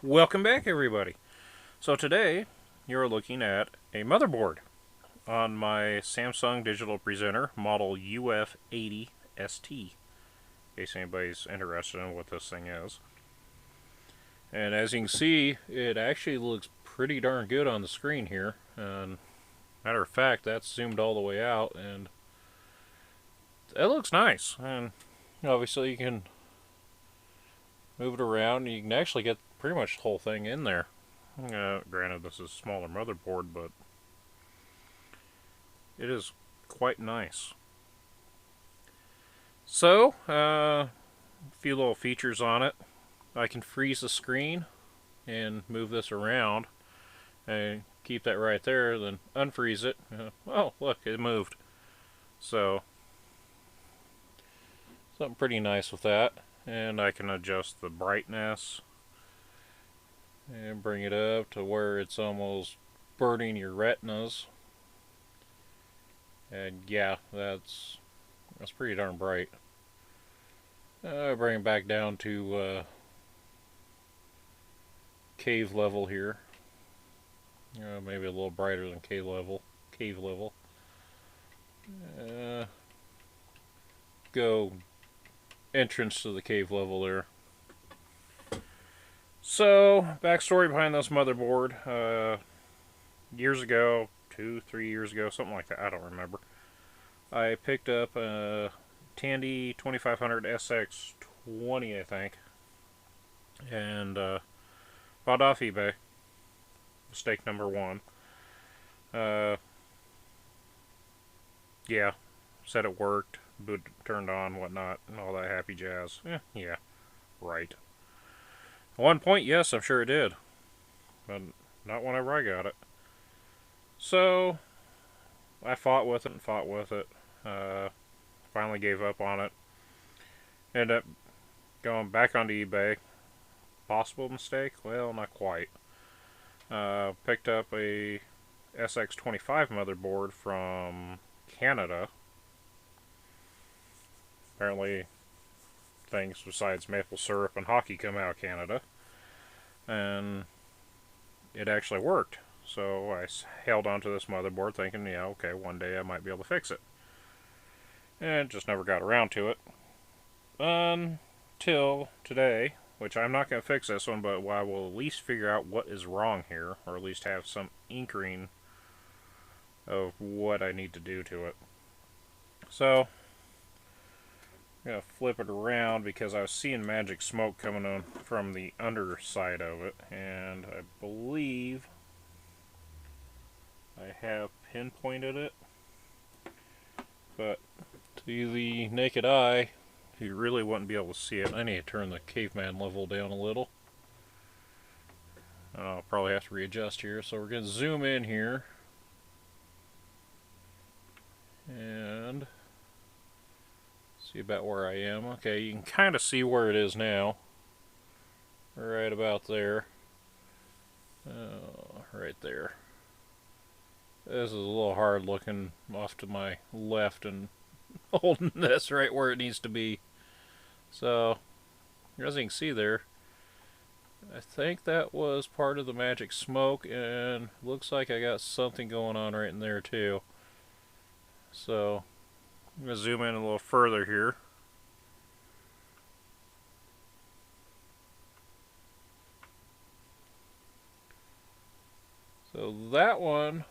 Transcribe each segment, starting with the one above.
Welcome back, everybody. So today you're looking at a motherboard on my Samsung Digital Presenter model UF-80ST, in case anybody's interested in what this thing is. And as you can see, it actually looks pretty darn good on the screen here. And matter of fact, that's zoomed all the way out, and it looks nice. And obviously, you can move it around. And you can actually get pretty much the whole thing in there. Granted, this is a smaller motherboard, but it is quite nice. So, a few little features on it. I can freeze the screen and move this around and keep that right there, then unfreeze it. Oh, look, it moved. So, something pretty nice with that. And I can adjust the brightness and bring it up to where it's almost burning your retinas. And yeah, that's pretty darn bright. Bring it back down to cave level here. Maybe a little brighter than cave level. Go entrance to the cave level there. So, backstory behind this motherboard. Years ago, 2-3 years ago, something like that, I don't remember. I picked up a Tandy 2500 SX20, I think, and bought off eBay. Mistake number one. Yeah, said it worked, boot turned on, whatnot, and all that happy jazz. Yeah, right. At one point, yes, I'm sure it did, but not whenever I got it. So, I fought with it and fought with it. Finally gave up on it. Ended up going back onto eBay. Possible mistake? Well, not quite. Picked up a SX25 motherboard from Canada. Apparently, things besides maple syrup and hockey come out of Canada. And it actually worked. So I held onto this motherboard thinking, yeah, okay, one day I might be able to fix it. And just never got around to it. Until today, which I'm not going to fix this one, but I will at least figure out what is wrong here, or at least have some inkling of what I need to do to it. So, I'm going to flip it around because I was seeing magic smoke coming on from the underside of it, and I believe I have pinpointed it, but to the naked eye, you really wouldn't be able to see it. I need to turn the caveman level down a little. I'll probably have to readjust here, so we're going to zoom in here and see about where I am. Okay, you can kind of see where it is now. Right about there. Right there. This is a little hard looking off to my left and holding this right where it needs to be. So, as you can see there, I think that was part of the magic smoke, and looks like I got something going on right in there too. So, I'm going to zoom in a little further here. So that one,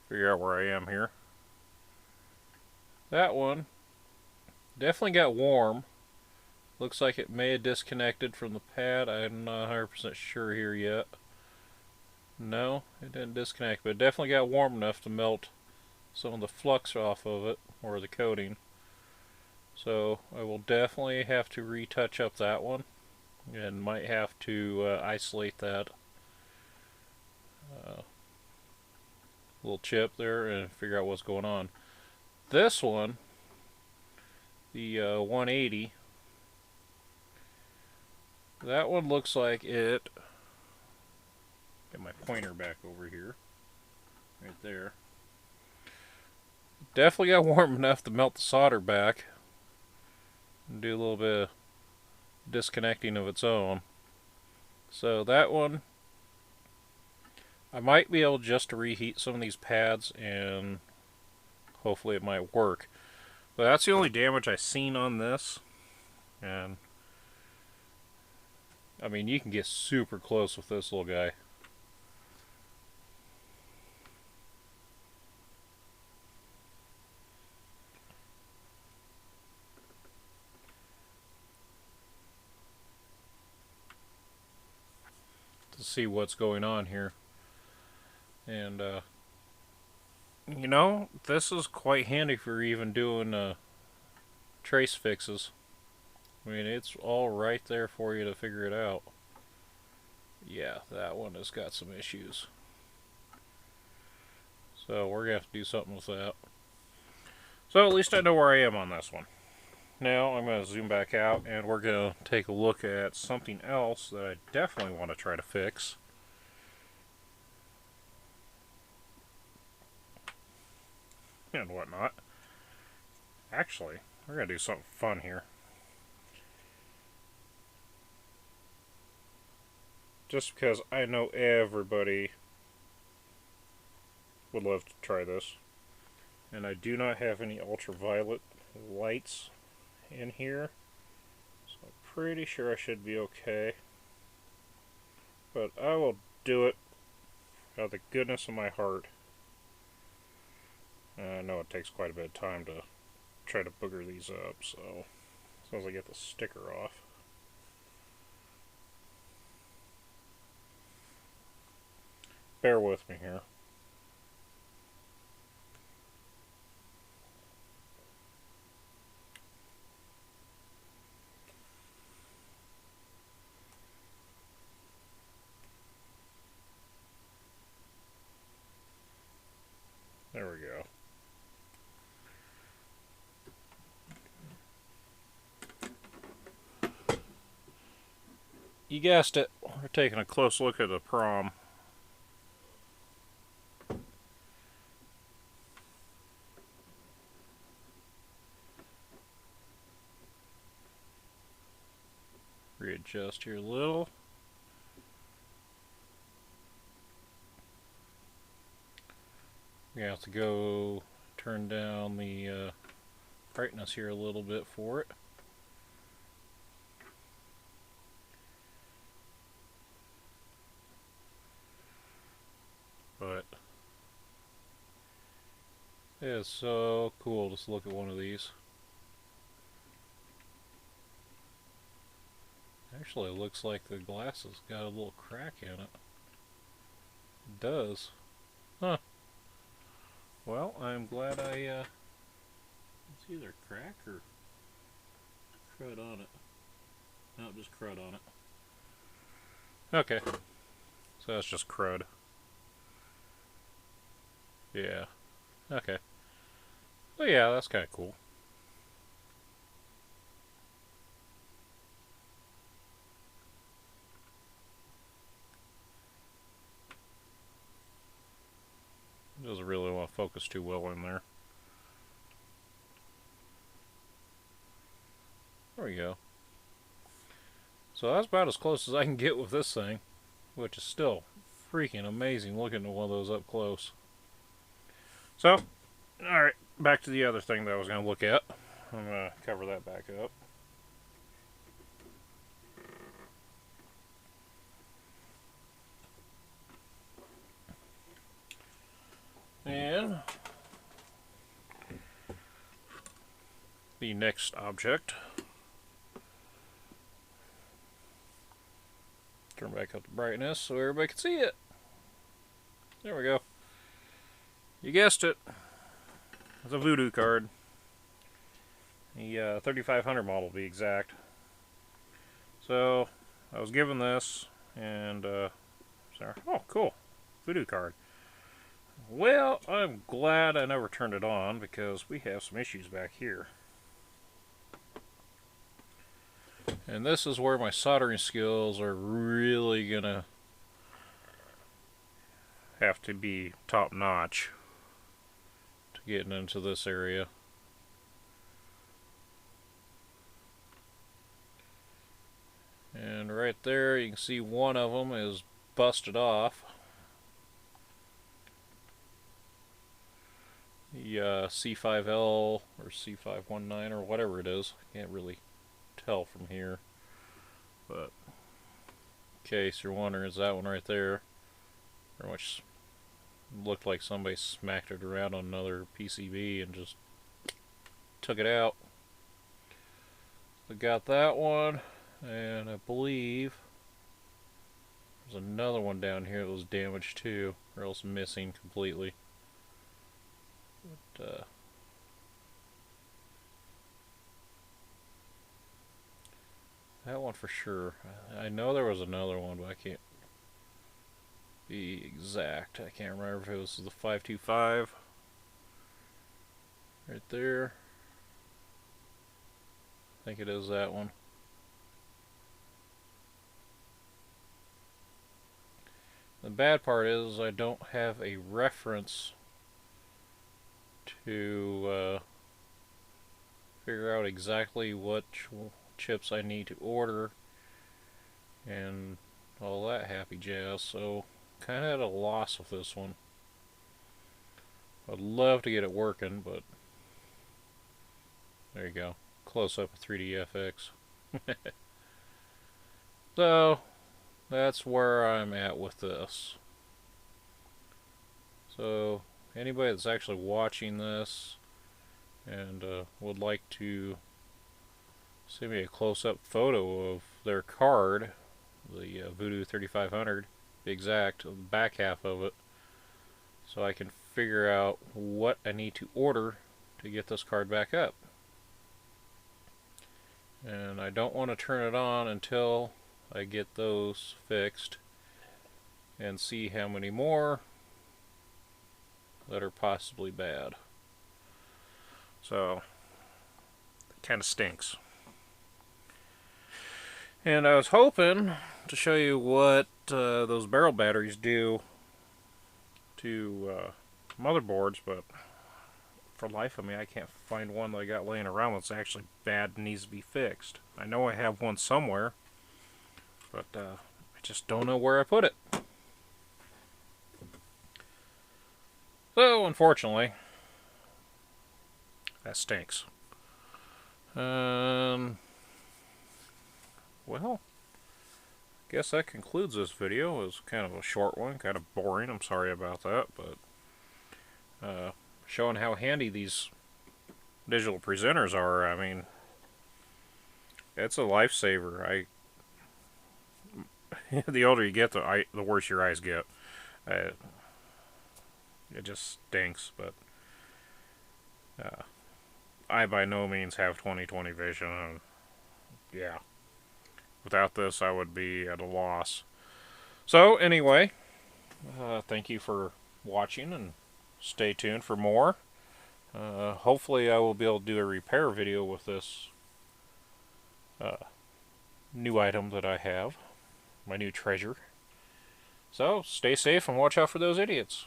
figure out where I am here. That one definitely got warm. Looks like it may have disconnected from the pad. I'm not 100% sure here yet. No, it didn't disconnect, but it definitely got warm enough to melt some of the flux off of it, or the coating. So I will definitely have to retouch up that one, and might have to isolate that little chip there and figure out what's going on. This one, the 180, that one looks like it. Get my pointer back over here, right there. Definitely got warm enough to melt the solder back and do a little bit of disconnecting of its own. So that one, I might be able just to reheat some of these pads and hopefully it might work. But that's the only damage I've seen on this. And I mean, you can get super close with this little guy. To see what's going on here. And you know, this is quite handy for even doing trace fixes. I mean, it's all right there for you to figure it out. Yeah, that one has got some issues. So we're going to have to do something with that. So at least I know where I am on this one. Now I'm going to zoom back out and we're going to take a look at something else that I definitely want to try to fix. And whatnot. Actually, we're going to do something fun here. Just because I know everybody would love to try this. And I do not have any ultraviolet lights in here. So I'm pretty sure I should be okay. But I will do it out of the goodness of my heart. I know it takes quite a bit of time to try to booger these up, so as soon as I get the sticker off. Bear with me here. There we go. You guessed it, we're taking a close look at the prom. Readjust here a little. We have to go turn down the brightness here a little bit for it. But it is so cool just to look at one of these. Actually, it looks like the glass has got a little crack in it. It does. Huh. Well, I'm glad it's either crack or crud on it. No, just crud on it. Okay. So that's just crud. Yeah. Okay. But yeah, that's kind of cool. Doesn't really want to focus too well in there. There we go. So that's about as close as I can get with this thing, which is still freaking amazing looking at one of those up close. So, alright, back to the other thing that I was going to look at. I'm going to cover that back up. And the next object. Turn back up the brightness so everybody can see it. There we go. You guessed it. It's a voodoo card. The 3500 model to be exact. So I was given this and sorry. Oh, cool. Voodoo card. Well, I'm glad I never turned it on because we have some issues back here. And this is where my soldering skills are really gonna have to be top notch to getting into this area. And right there you can see one of them is busted off. The C5L or C519 or whatever it is. I can't really tell from here. But in case you're wondering, it's that one right there. Very much looked like somebody smacked it around on another PCB and just took it out. We got that one, and I believe there's another one down here that was damaged too, or else missing completely. But, that one for sure. I know there was another one, but I can't be exact. I can't remember if it was the 525 right there. I think it is that one. The bad part is I don't have a reference to figure out exactly what chips I need to order and all that happy jazz, so kind of at a loss with this one. I'd love to get it working, but there you go. Close up of 3DFX. So that's where I'm at with this. So anybody that's actually watching this and would like to send me a close-up photo of their card, the Voodoo 3500, to be exact, the back half of it, so I can figure out what I need to order to get this card back up. And I don't want to turn it on until I get those fixed and see how many more that are possibly bad. So it kind of stinks. And I was hoping to show you what those barrel batteries do to motherboards, but for life of me I can't find one that I got laying around that's actually bad and needs to be fixed. I know I have one somewhere, but I just don't know where I put it. So unfortunately, that stinks. Well, I guess that concludes this video. It was kind of a short one, kind of boring. I'm sorry about that, but showing how handy these digital presenters are. I mean, it's a lifesaver. The older you get, the worse your eyes get. It just stinks, but I by no means have 20/20 vision, and yeah, without this I would be at a loss. So anyway, thank you for watching, and stay tuned for more. Hopefully I will be able to do a repair video with this new item that I have, my new treasure. So stay safe and watch out for those idiots.